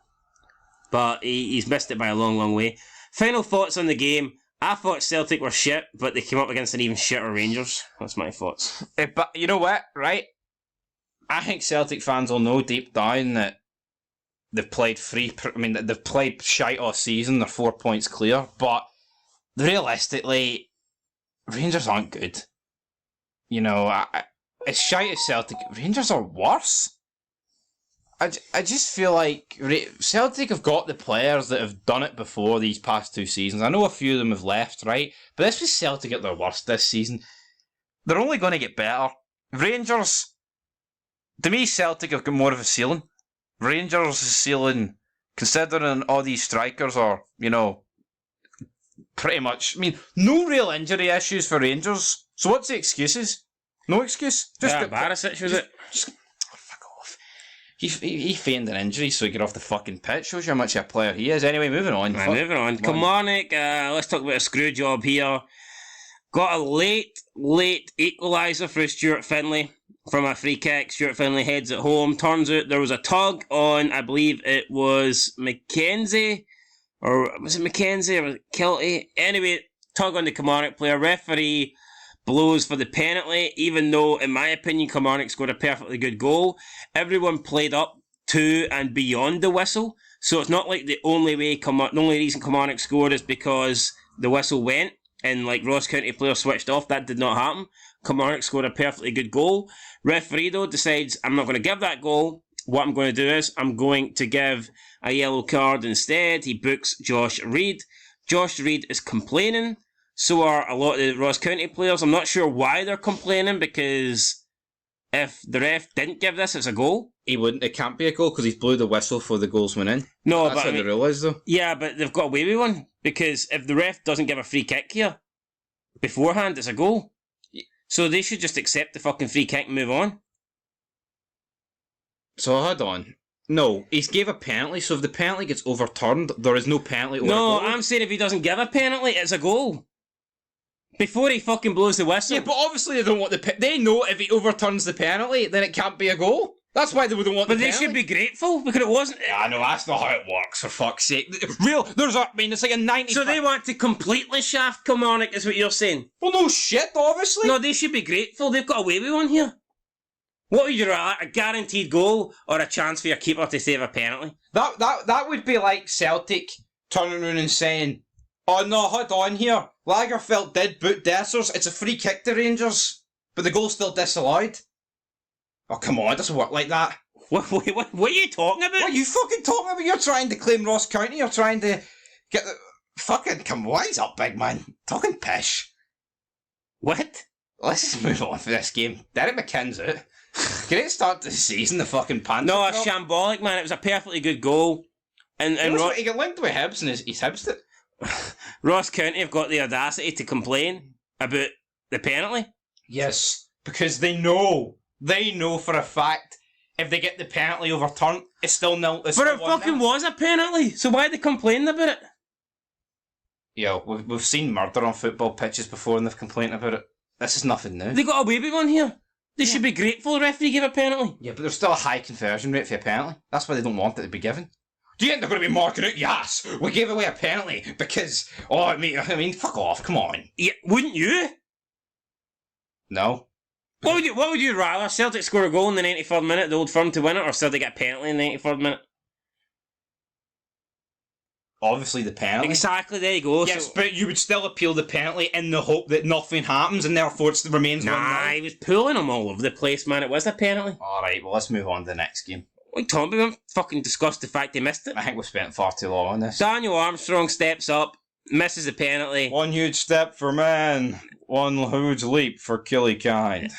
A: But he's missed it by a long, long way. Final thoughts on the game. I thought Celtic were shit, but they came up against an even shitter Rangers. That's my thoughts.
B: But you know what, right? I think Celtic fans will know deep down that they've played they've played shite all season. They're 4 points clear, but realistically, Rangers aren't good. It's shite as Celtic. Rangers are worse. I just feel like Celtic have got the players that have done it before these past 2 seasons. I know a few of them have left, right? But this was Celtic at their worst this season. They're only going to get better. Rangers, to me, Celtic have got more of a ceiling. Rangers' ceiling, considering all these strikers are, pretty much... no real injury issues for Rangers. So what's the excuses? No excuse?
A: Barisic, was it?
B: Fuck off. He feigned an injury so he got off the fucking pitch. Shows you how much of a player he is. Anyway, moving on.
A: Moving on. Kilmarnock, let's talk about a screw job here. Got a late equaliser for Stuart Finlay from a free kick. Stuart Finlay heads it home. Turns out there was a tug on, I believe it was McKenzie, or was it McKenzie or Killie? Anyway, tug on the Kilmarnock player. Referee blows for the penalty, even though, in my opinion, Kilmarnock scored a perfectly good goal. Everyone played up to and beyond the whistle, so it's not like the only reason Kilmarnock scored is because the whistle went and like Ross County player switched off. That did not happen. Kilmarnock scored a perfectly good goal. Referee though decides, I'm not going to give that goal. What I'm going to do is I'm going to give a yellow card instead. He books Josh Reid. Josh Reid is complaining. So are a lot of the Ross County players. I'm not sure why they're complaining, because if the ref didn't give this, it's a goal.
B: It can't be a goal because he's blew the whistle for the goals went in.
A: No,
B: that's how the rule is though.
A: Yeah, but they've got away with one, because if the ref doesn't give a free kick here beforehand, it's a goal. So they should just accept the fucking free kick and move on.
B: So hold on. No, he's gave a penalty, so if the penalty gets overturned, there is no penalty over a goal.
A: No, I'm saying if he doesn't give a penalty, it's a goal. Before he fucking blows the whistle.
B: Yeah, but obviously they don't want they know if he overturns the penalty, then it can't be a goal. That's why they wouldn't want the penalty.
A: But they should be grateful, because it wasn't...
B: Yeah, no, that's not how it works, for fuck's sake. It's like a 90...
A: So they want to completely shaft Kilmarnock, is what you're saying?
B: Well, no shit, obviously.
A: No, they should be grateful. They've got away with one here. What would you rather, a guaranteed goal or a chance for your keeper to save a penalty?
B: That would be like Celtic turning around and saying, oh no, hold on here. Lagerfeld did boot Dessers. It's a free kick to Rangers, but the goal's still disallowed. Oh, come on, it doesn't work like that.
A: What are you talking about?
B: What are you fucking talking about? You're trying to claim Ross County. You're trying to get the... Fucking, come on, he's up, big man. Talking pish.
A: What?
B: Let's just move on for this game. Derek McKinn's out. Great start to the season, the fucking pants.
A: No, a shambolic, man. It was a perfectly good goal. And
B: he got linked with Hibs and he's Hibsed it.
A: Ross County have got the audacity to complain about the penalty.
B: Yes, because they know for a fact if they get the penalty overturned, it's still nil.
A: But it fucking was a penalty, so why are they complaining about it?
B: Yeah, we've seen murder on football pitches before and they've complained about it. This is nothing new.
A: They got away with one here. They should be grateful the referee gave a penalty.
B: Yeah, but there's still a high conversion rate for a penalty. That's why they don't want it to be given. Do you think they're going to be marking it? Yes, we gave away a penalty because, I mean, fuck off, come on.
A: Yeah, wouldn't you?
B: No.
A: What would you rather? Celtic score a goal in the 93rd minute, the Old Firm to win it, or Celtic get a penalty in the 93rd minute?
B: Obviously the penalty.
A: Exactly, there you go.
B: Yes, but you would still appeal the penalty in the hope that nothing happens and therefore it remains 1-0.
A: Nah, he was pulling them all over the place, man. It was a penalty.
B: Alright, well, let's move on to the next game.
A: What are you talking about? I'm fucking discussed the fact they missed it.
B: I think we've spent far too long on this.
A: Daniel Armstrong steps up, misses the penalty.
B: One huge step for man, one huge leap for Killie kind.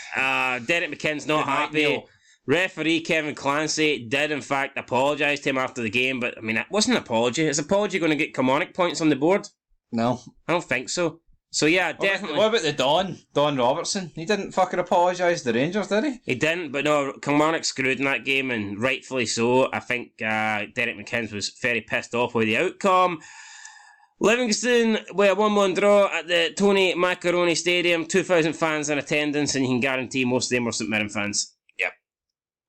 A: Derek McKinn's not happy.
B: Neil.
A: Referee Kevin Clancy did in fact apologise to him after the game, but I mean, it wasn't an apology. Is apology going to get Kilmarnock points on the board?
B: No.
A: I don't think so. So yeah, definitely.
B: What about the Don Robertson? He didn't fucking apologise to the Rangers, did he?
A: He didn't, but no, Kilmarnock screwed in that game, and rightfully so. I think Derek McKinns was very pissed off with the outcome. Livingston with a 1-1 draw at the Tony Macaroni Stadium, 2,000 fans in attendance, and you can guarantee most of them were St Mirren fans.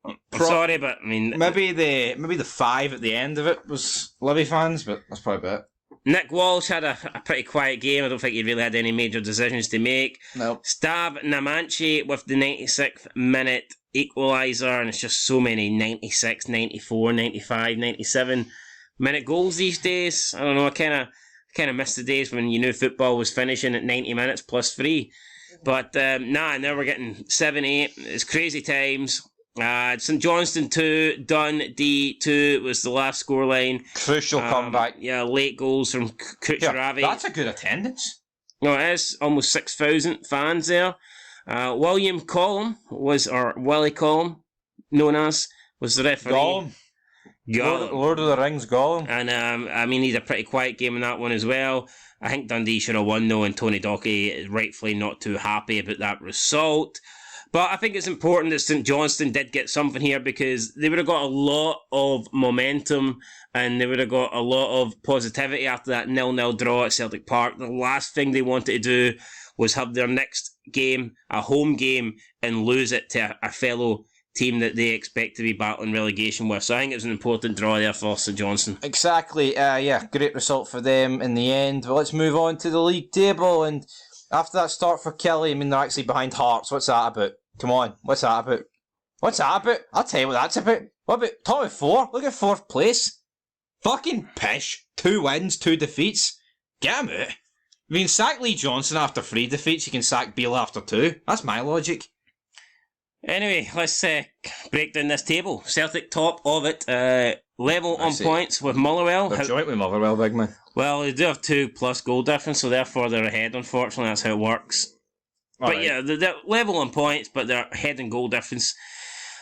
A: I'm sorry, but I mean,
B: maybe the 5 at the end of it was Livy fans, but that's probably about it.
A: Nick Walsh had a pretty quiet game. I don't think he really had any major decisions to make.
B: No.
A: Stav Namanchi with the 96th minute equaliser, and it's just so many 96, 94, 95, 97 minute goals these days. I don't know, I kind of missed the days when you knew football was finishing at 90 minutes plus 3. But now we're getting 7-8. It's crazy times. St Johnstone 2, Dundee 2 was the last scoreline.
B: Crucial comeback.
A: Yeah, late goals from Kucheravi.
B: Yeah, that's a good attendance.
A: No, it is almost 6,000 fans there. Willie Collum, known as, was the referee.
B: Gollum. Lord of the Rings Gollum.
A: And I mean, he had a pretty quiet game in that one as well. I think Dundee should have won though, and Tony Dockey is rightfully not too happy about that result. But I think it's important that St Johnstone did get something here, because they would have got a lot of momentum and they would have got a lot of positivity after that 0-0 draw at Celtic Park. The last thing they wanted to do was have their next game, a home game, and lose it to a fellow team that they expect to be battling relegation with. So I think it was an important draw there for St Johnstone.
B: Exactly. Yeah, great result for them in the end. But let's move on to the league table. And after that start for Killie, I mean, they're actually behind Hearts. What's that about? Come on, what's that about? What's that about? I'll tell you what that's about. What about top of 4? Look at 4th place. Fucking pish. 2 wins, 2 defeats. Get him out. I mean, sack Lee Johnson after 3 defeats, you can sack Beale after 2. That's my logic.
A: Anyway, let's break down this table. Celtic top of it, level on points with Motherwell.
B: They're joint with Motherwell, big man.
A: Well, they do have 2+ goal difference, so therefore they're ahead, unfortunately. That's how it works. But yeah, they're level on points, but they're ahead in goal difference.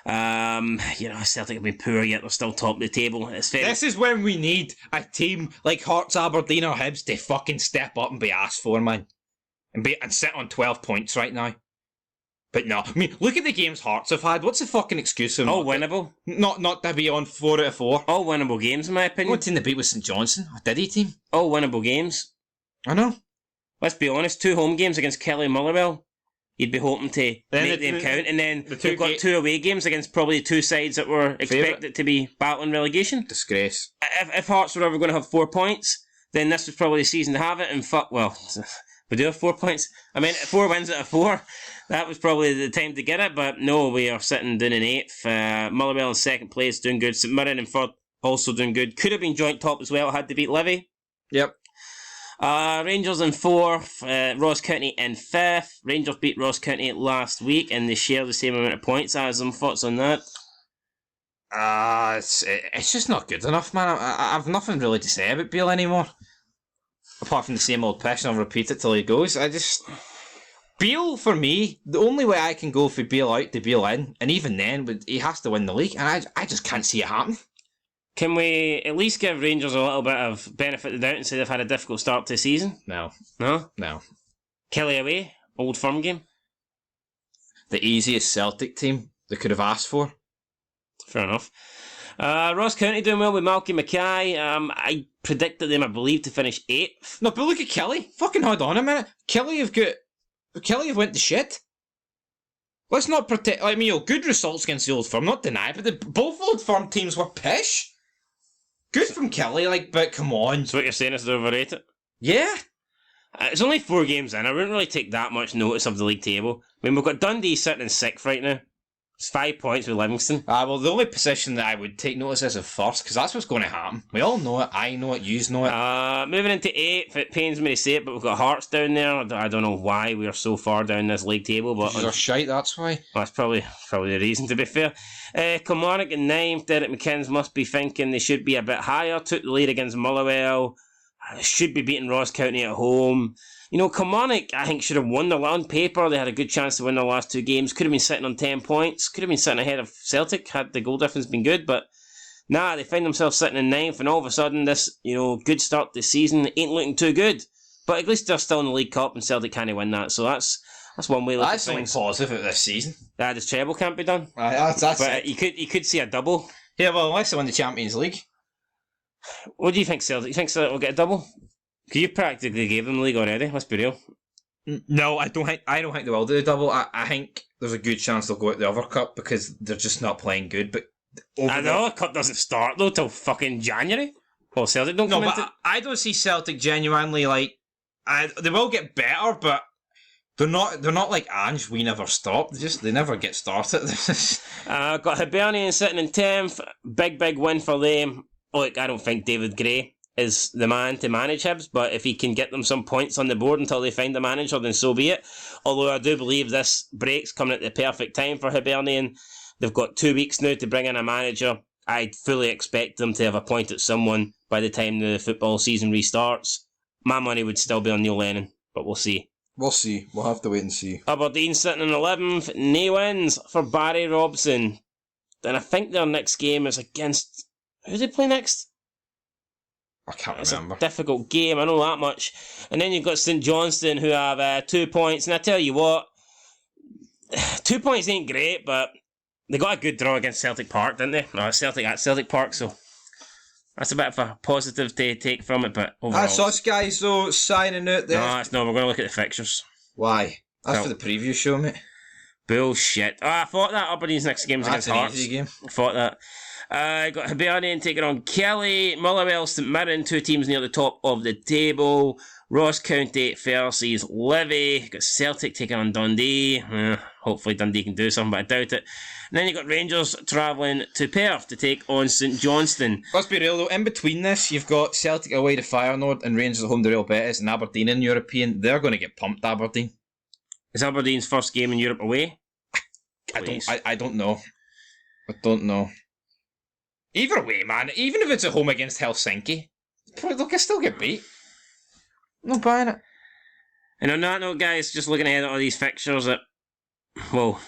A: Celtic have been poor, yet they're still top of the table.
B: This is when we need a team like Hearts, Aberdeen or Hibs to fucking step up and be asked for, man. And sit on 12 points right now. But no, I mean, look at the games Hearts have had. What's the fucking excuse of
A: all winnable?
B: Not to be on 4 out of 4.
A: All winnable games, in my opinion.
B: What team they beat was St Johnstone? A Diddy team?
A: All winnable games.
B: I know.
A: Let's be honest, 2 home games against Killie and Motherwell. You'd be hoping to make them count, and then they've got 2 away games against probably 2 sides that were expected to be battling relegation.
B: Disgrace.
A: If Hearts were ever going to have 4 points, then this was probably the season to have it, and we do have 4 points. I mean, 4 wins out of 4. That was probably the time to get it, but no, we are sitting down in 8th. Motherwell in 2nd place, doing good. St Mirren in 3rd, also doing good. Could have been joint top as well, had to beat Livy.
B: Yep.
A: Rangers in 4th, Ross County in 5th. Rangers beat Ross County last week, and they share the same amount of points as them. Thoughts on that?
B: It's just not good enough, man. I've nothing really to say about Beale anymore. Apart from the same old pish, and I'll repeat it till he goes. Beale, for me, the only way I can go for Beale out to Beale in, and even then, he has to win the league, and I just can't see it happen.
A: Can we at least give Rangers a little bit of benefit of the doubt and say they've had a difficult start to the season?
B: No.
A: No?
B: No.
A: Killie away, Old Firm game.
B: The easiest Celtic team they could have asked for.
A: Fair enough. Ross County doing well with Malky Mackay. I predicted them, I believe, to finish 8th.
B: No, but look at Killie. Fucking hold on a minute. Killie have went to shit. Let's not pretend. I mean, good results against the Old Firm, not deny, but both Old Firm teams were pish. Good from Killie, like, but come on.
A: So what you're saying is they're overrated?
B: Yeah.
A: It's only 4 games in. I wouldn't really take that much notice of the league table. I mean, we've got Dundee sitting in 6th right now. It's 5 points with Livingston.
B: Well, the only position that I would take notice is of first, because that's what's going to happen. We all know it. I know it. Yous know it.
A: Moving into 8th, it pains me to say it, but we've got Hearts down there. I don't know why we are so far down this league table, but
B: You're shite, that's why.
A: That's probably the reason, to be fair. Kilmarnock in 9th. Derek McKinn's must be thinking they should be a bit higher. Took the lead against Motherwell. Should be beating Ross County at home. You know, Kilmarnock, I think, should have won their on paper. They had a good chance to win their last 2 games. Could have been sitting on 10 points. Could have been sitting ahead of Celtic had the goal difference been good. But nah, they find themselves sitting in 9th, and all of a sudden this, good start to the season ain't looking too good. But at least they're still in the League Cup, and Celtic can't win that. So that's one way.
B: That's something positive of this season.
A: This treble can't be done.
B: That's
A: but you could see a double.
B: Yeah, well, unless they win the Champions League.
A: What do you think, Celtic? You think Celtic will get a double? Because you practically gave them the league already. Let's be real.
B: No, I don't think they will do the double. I think there's a good chance they'll go at the other cup because they're just not playing good. But
A: the other cup doesn't start though till fucking January. Well, Celtic don't come into.
B: I don't see Celtic genuinely like. They will get better, but they're not like Ange. We never stop. They never get started.
A: Got Hibernian sitting in 10th. Big win for them. Look, I don't think David Gray is the man to manage Hibs, but if he can get them some points on the board until they find a manager, then so be it. Although I do believe this break's coming at the perfect time for Hibernian. They've got 2 weeks now to bring in a manager. I'd fully expect them to have appointed someone by the time the football season restarts. My money would still be on Neil Lennon, but we'll see.
C: We'll see. We'll have to wait and see.
A: Aberdeen sitting in 11th. No wins for Barry Robson. And I think their next game is against... Who do they play next?
B: I can't
A: it's
B: remember.
A: It's a difficult game, I know that much. And then you've got St Johnstone, who have 2 points. And I tell you what, 2 points ain't great, but they got a good draw against Celtic Park, didn't they? No, Celtic at Celtic Park, so that's a bit of a positive to take from it. But overall,
C: That's us guys, though, signing out there.
A: No, it's not. We're going to look at the fixtures.
C: Why? That's
A: No.
C: for the preview show, mate.
A: Bullshit. I thought that Aberdeen's next game's
C: That's
A: against
C: an
A: Hearts.
C: easy game.
A: I thought that. Got Hibernian taking on Killie, Motherwell, St Mirren, 2 teams near the top of the table. Ross County versus Livy. Got Celtic taking on Dundee. Hopefully Dundee can do something, but I doubt it. And then you got Rangers travelling to Perth to take on St Johnstone.
B: Let's be real though, in between this, you've got Celtic away to Feyenoord and Rangers at home to Real Betis and Aberdeen in European. They're going to get pumped, Aberdeen.
A: Is Aberdeen's first game in Europe away? Please.
B: I don't know. I don't know. Either way, man, even if it's at home against Helsinki, they can still get beat.
C: I'm not buying it.
A: And on that note, guys, just looking ahead at all these fixtures that will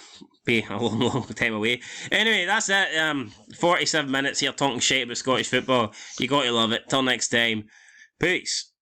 A: be a long time away. Anyway, that's it. 47 minutes here talking shit about Scottish football. You got to love it. Till next time. Peace.